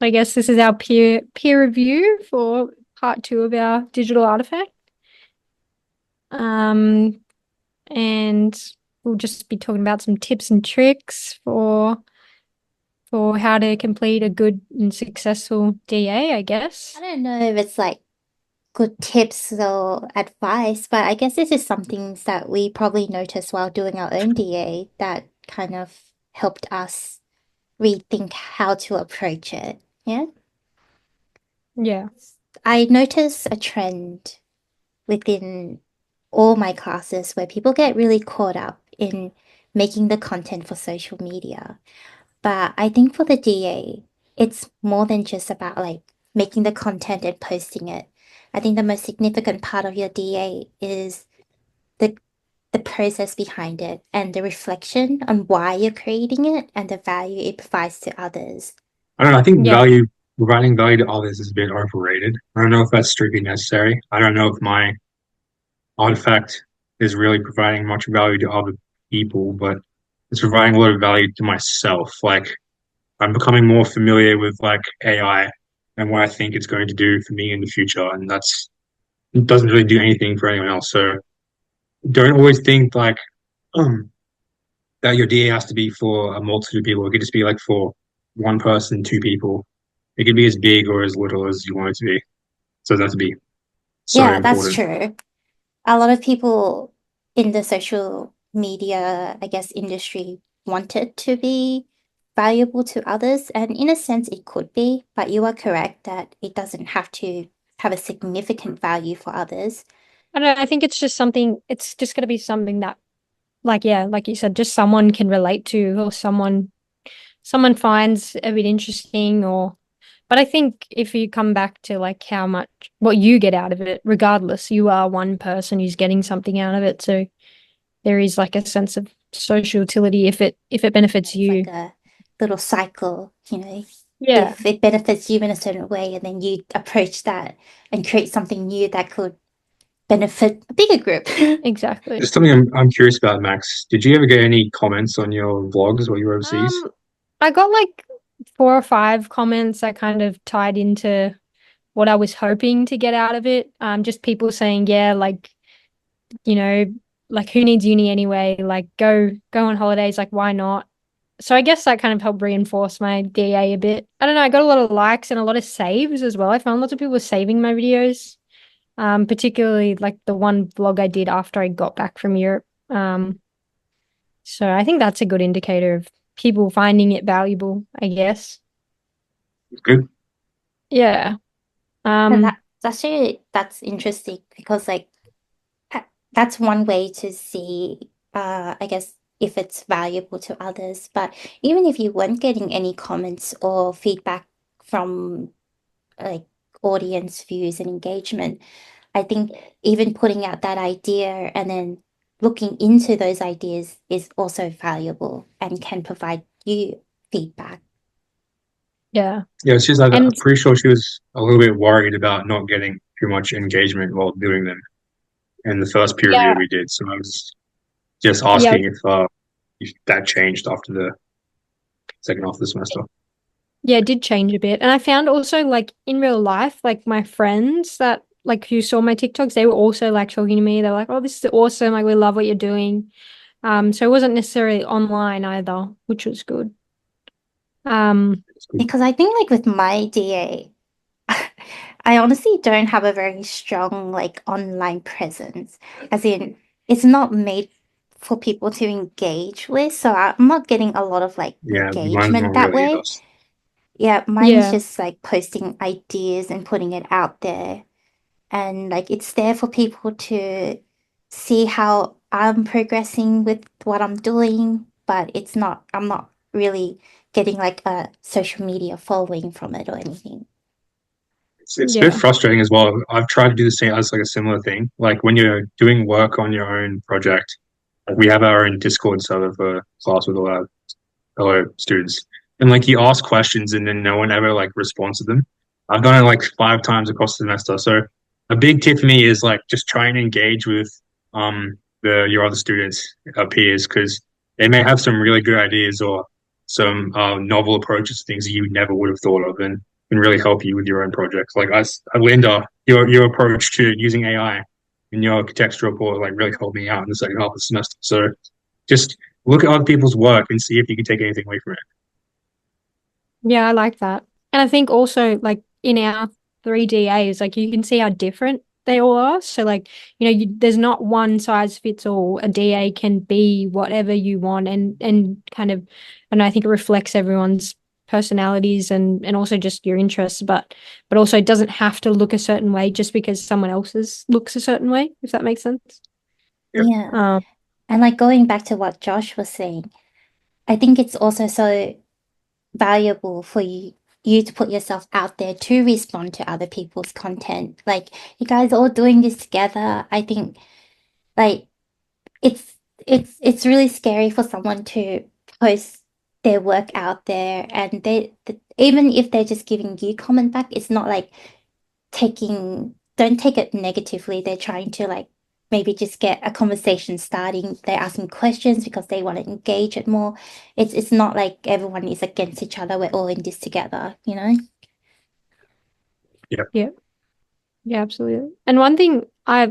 I guess this is our peer review for part two of our digital artifact. Um, and we'll just be talking about some tips and tricks for how to complete a good and successful DA, I I guess. don't know if it's like good tips or advice, but I guess this is some things that we probably noticed while doing our own DA that kind of helped us rethink how to approach it. Yeah. Yeah. I noticed a trend within all my classes where people get really caught up in making the content for social media. But I think for the DA, it's more than just about like making the content and posting it. I think the most significant part of your DA is the the process behind it and the reflection on why you're creating it and the value it provides to others. I I don't know. I think Yeah. providing value to others is a bit overrated. I don't know if that's strictly necessary. I don't know if my artifact is really providing much value to other people, but it's providing a lot of value to myself. Like I'm becoming more familiar with like AI and what I think it's going to do for me in the future, and it doesn't really do anything for anyone else. So don't always think like um, that your DA has to be for a multitude of people. It could just be like for one person, two people. It can be as big or as little as you want it to be. So it doesn't have to be so Yeah, that's important. true. A lot of people in the social media, I guess, industry want it to be valuable to others. And in a sense, it could be, but you are correct that it doesn't have to have a significant value for others. I don't know, I think it's just something, it's just going to be something that, like, yeah, like you said, just someone can relate to or someone finds a bit interesting or but I think if you come back to like how much what you get out of it, regardless, you are one person who's getting something out of it. So there is like a sense of social utility if it benefits It's like you. a little cycle, you know. Yeah, If it benefits you in a certain way, and then you approach that and create something new that could benefit a bigger group. exactly. There's something I'm curious about, Max. Did you ever get any comments on your vlogs while you were overseas? Um, I got like 4 or 5 comments that kind of tied into what I was hoping to get out of it. Just people saying, yeah, like, you know, like who needs uni anyway? Like go on holidays, like why not? So I guess that kind of helped reinforce my DA a bit. I don't know, I got a lot of likes and a lot of saves as well. I found lots of people were saving my videos. Particularly like the one vlog I did after I got back from Europe. So I think that's a good indicator of people finding it valuable, I guess. Good. Yeah. And Um, that's interesting because like that's one way to see I guess if it's valuable to others. But even if you weren't getting any comments or feedback from like audience views and engagement, I think even putting out that idea and then looking into those ideas is also valuable and can provide you feedback. yeah. Yeah, it's just I'm And pretty sure she was a little bit worried about not getting too much engagement while doing them in the first peer review yeah, we did. So I was just yeah, asking if that changed after the second half of the semester. yeah, it did change a bit. And I found also like in real life, like my friends that like who saw my TikToks, they were also like talking to me. They're like, "Oh, this is awesome. Like we love what you're doing." So it wasn't necessarily online either, which was good. Um, It's good. Because I think like with my DA, I honestly don't have a very strong like online presence. As in, it's not made for people to engage with, so I'm not getting a lot of like Yeah, mine's not engagement that really way. either. Yeah, mine's yeah. just like posting ideas and putting it out there. And like it's there for people to see how I'm progressing with what I'm doing, but I'm not really getting like a social media following from it or anything. It's a bit Yeah. frustrating as well. I've tried to do the same as like a similar thing. Like when you're doing work on your own project, like we have our own Discord server for class with all our fellow students. And like you ask questions and then no one ever like responds to them. I've done it like 5 times across the semester. So a big tip for me is like just try and engage with the your other students, peers, because they may have some really good ideas or some novel approaches to things that you never would have thought of and can really help you with your own projects. Like Linda, your approach to using AI in your architecture report like really helped me out in the second half of the semester. So just look at other people's work and see if you can take anything away from it. Yeah, I like that. And I think also like in our 3DAs, like you can see how different they all are. So like, there's not one size fits all. A DA can be whatever you want and kind of, and I think it reflects everyone's personalities and also just your interests, but also it doesn't have to look a certain way just because someone else's looks a certain way, if that makes sense. Yep. Yeah. Um, And like going back to what Josh was saying, I think it's also so valuable for you to put yourself out there to respond to other people's content. Like you guys are all doing this together. I think like it's it's really scary for someone to post their work out there and even if they're just giving you comment back, it's not like don't take it negatively. They're trying to like maybe just get a conversation starting. They're asking questions because they want to engage it more. It's not like everyone is against each other. We're all in this together, you know? Yeah. yeah. Yeah, absolutely. And one thing I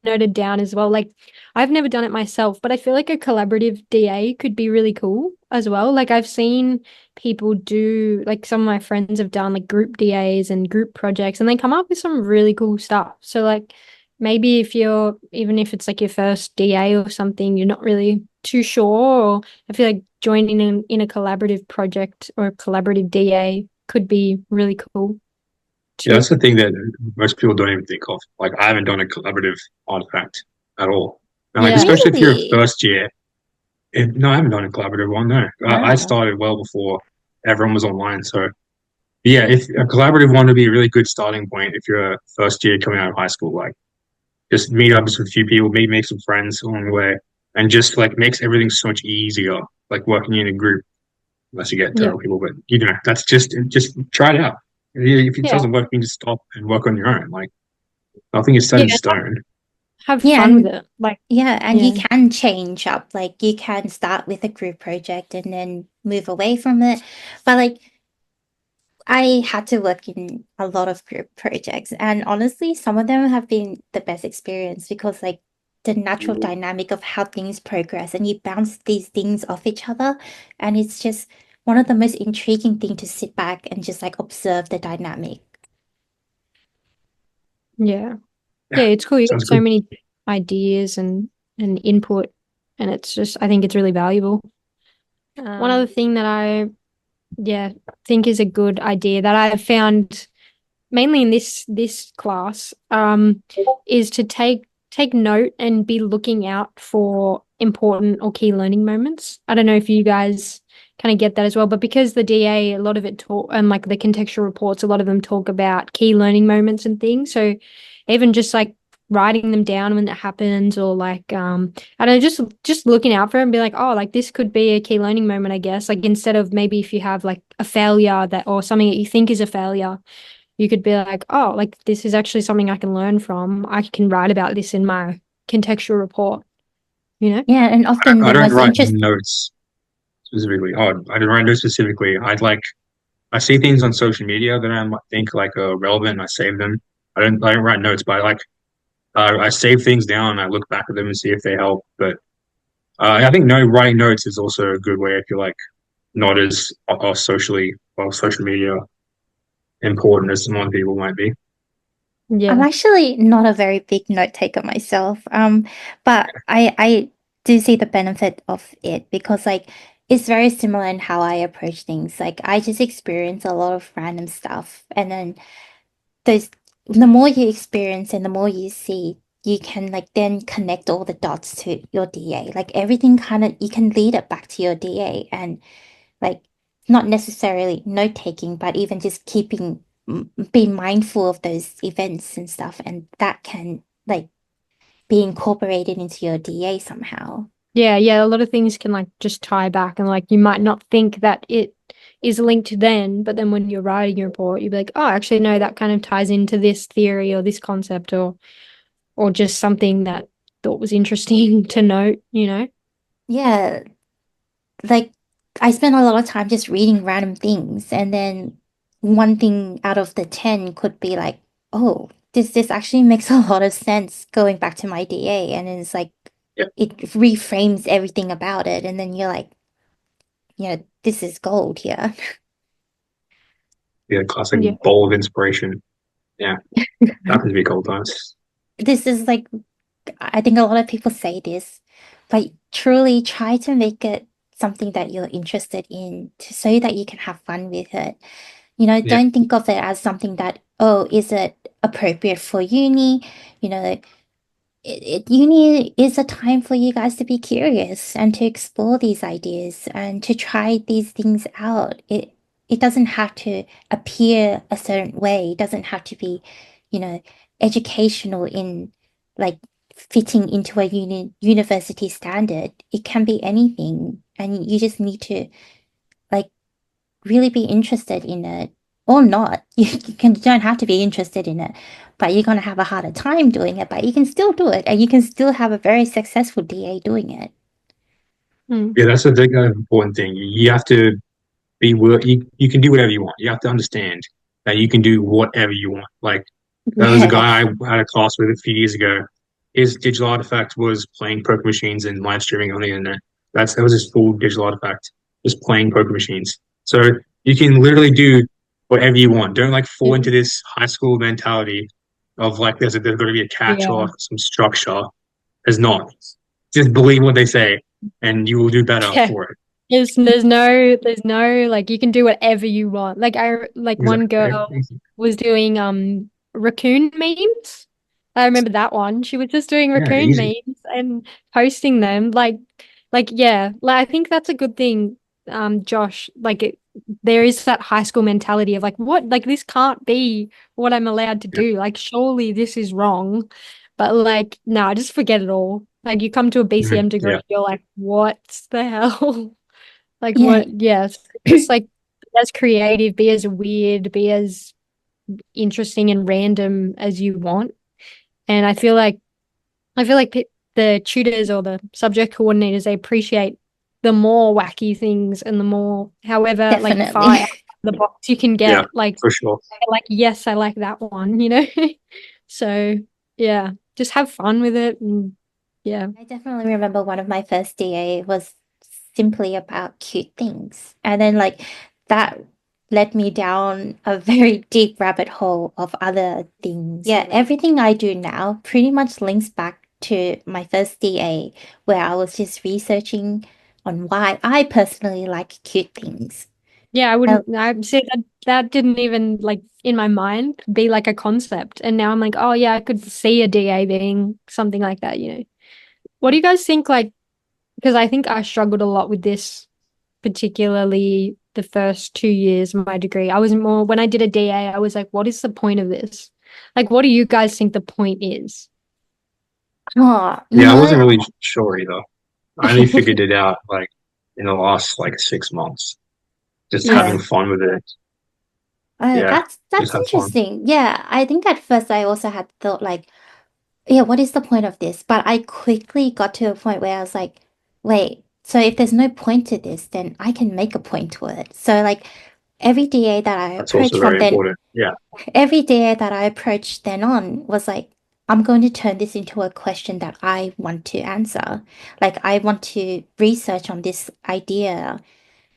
noted down as well, like I've never done it myself, but I feel like a collaborative DA could be really cool as well. Like I've seen people do, like some of my friends have done like group DAs and group projects, and they come up with some really cool stuff. So like maybe even if it's like your first DA or something, you're not really too sure, or I feel like joining in a collaborative project or a collaborative DA could be really cool Yeah, too. that's the thing that most people don't even think of. Like, I haven't done a collaborative artifact at all. And like, Yeah. especially if you're a Really? first year, no, I haven't done a collaborative one. No, I Wow. started well before everyone was online. So yeah, if a collaborative one would be a really good starting point if you're a first year coming out of high school. Like, just meet up with a few people, maybe make some friends along the way, and just like makes everything so much easier. Like working in a group, unless you get Yeah. terrible people. But that's just try it out. If it Yeah. doesn't work, you can just stop and work on your own. Like nothing is set Yeah, in stone. have Yeah, fun with and it. Like, yeah, and you yeah. can change up. Like you can start with a group project and then move away from it. But like I had to work in a lot of group projects, and honestly, some of them have been the best experience because, like, the natural dynamic of how things progress, and you bounce these things off each other, and it's just one of the most intriguing thing to sit back and just like observe the dynamic. Yeah. Yeah, Yeah, it's cool. You sounds get so good. many ideas and input, and I think it's really valuable. One other thing that yeah, think is a good idea that I have found mainly in this class, is to take note and be looking out for important or key learning moments. I don't know if you guys kind of get that as well, but because the DA, a lot of it talk and like the contextual reports, a lot of them talk about key learning moments and things. So even just like writing them down when it happens, or like I don't know, just looking out for it and be like, oh, like this could be a key learning moment, I guess. Like instead of maybe if you have like a failure that or something that you think is a failure, you could be like, oh, like this is actually something I can learn from. I can write about this in my contextual report, you know? Yeah, and often I the don't most write interest. notes specifically. Oh, I don't write notes specifically. I see things on social media that I might think like relevant and I save them. I don't write notes, but I save things down and I look back at them and see if they help. But I think no writing notes is also a good way if you're like not as socially well social media important as some other people might be. I'm Yeah. actually not a very big note taker myself. But I do see the benefit of it because like it's very similar in how I approach things. Like I just experience a lot of random stuff, and then those the more you experience and the more you see, you can like then connect all the dots to your DA. Like everything kind of you can lead it back to your DA and like not necessarily note taking, but even just being mindful of those events and stuff, and that can like be incorporated into your DA somehow. Yeah, yeah. A lot of things can like just tie back and like you might not think that it is linked then, but then when you're writing your report, you'll be like, oh, actually no, that kind of ties into this theory or this concept or just something that thought was interesting to note, you know? Yeah, like I spend a lot of time just reading random things, and then one thing out of the 10 could be like, oh, this actually makes a lot of sense going back to my DA, and then it's like Yep. it reframes everything about it, and then you're like, this is gold here. Yeah, classic Yeah. bowl of inspiration. Yeah, happens to be cold times. This is like, I think a lot of people say this, but truly try to make it something that you're interested in so that you can have fun with it. Yeah, Don't think of it as something that, oh, is it appropriate for uni? You know, uni is a time for you guys to be curious and to explore these ideas and to try these things out. It doesn't have to appear a certain way. It doesn't have to be, you know, educational in like fitting into a university standard. It can be anything, and you just need to like really be interested in it or not. Don't have to be interested in it, but you're gonna have a harder time doing it, but you can still do it and you can still have a very successful DA doing it. Mm. yeah, that's the big important thing. You have to be will you can do whatever you want. You have to understand that you can do whatever you want. Like there was a guy Yes. I had a class with a few years ago. His digital artifact was playing poker machines and live streaming on the internet. That was his full digital artifact, just playing poker machines. So you can literally do whatever you want. Don't like fall into this high school mentality of like there's going to be a catch or Yeah. like some structure. There's not. Just believe what they say, and you will do better Yeah. for it. There's no like you can do whatever you want. Like one girl Exactly. was doing raccoon memes. I remember that one. She was just doing Yeah, raccoon easy. memes and posting them. Like yeah, like I think that's a good thing, Josh. There is that high school mentality of like what like this can't be what I'm allowed to Yeah. do. Like surely this is wrong. But like, no, just forget it all. Like you come to a BCM Mhm. degree, Yeah. you're like, what the hell? Like Yeah. what? Yes, just like be as creative, be as weird, be as interesting and random as you want. And I feel like the tutors or the subject coordinators they appreciate the more wacky things and the more, however, like far Definitely. out of the box you can Yeah, get. for sure. Like yes, I like that one. So yeah, just have fun with it and yeah, I definitely remember one of my first DA was simply about cute things. And then like that led me down a very deep rabbit hole of other things. Yeah, everything I do now pretty much links back to my first DA where I was just researching on why I personally like cute things. yeah. I Uh, wouldn't. I see that didn't even like in my mind be like a concept, and now I'm like, oh yeah, I could see a DA being something like that. What do you guys think? Like, because I think I struggled a lot with this, particularly the first 2 years of my degree. I was more when I did a DA, I was like, what is the point of this? Like, what do you guys think the point is? oh, Yeah, I wasn't really sure either. I only figured it out like in the last like 6 months. Just having Yeah. fun with it. Yeah, that's just have fun. interesting. Yeah, I think at first I also had thought like, yeah, what is the point of this? But I quickly got to a point where I was like, wait, so if there's no point to this, then I can make a point to it. So like every DA that I That's also approached from very then, important. Yeah. every DA that I approached then on was like, I'm going to turn this into a question that I want to answer. Like I want to research on this idea.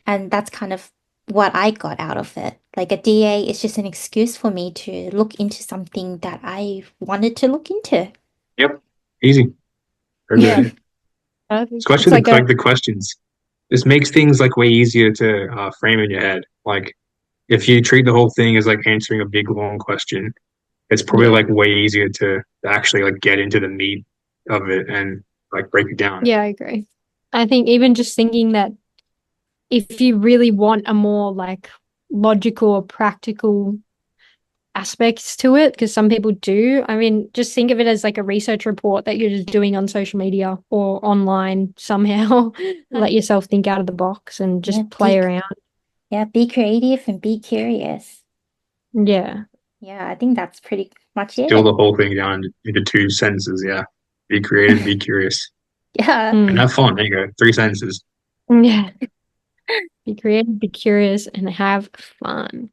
And that's kind of what I got out of it. Like a DA is just an excuse for me to look into something that I wanted to look into. Yep. Easy. Very Yeah. good. It's Especially like a the questions. This makes things like way easier to frame in your head. Like if you treat the whole thing as like answering a big long question, it's probably yeah. like way easier to actually like get into the meat of it and like break it down. Yeah, I agree. I think even just thinking that if you really want a more like logical or practical aspects to it, because some people do, I mean, just think of it as like a research report that you're just doing on social media or online somehow. Let yourself think out of the box and Yeah, just play around. be creative and be curious. Yeah. Yeah, I think that's pretty much Distill it. the whole thing down into two sentences. Yeah. Be creative, be curious, Yeah. and Mm. have fun. There you go. Three sentences. Yeah. Be creative, be curious, and have fun.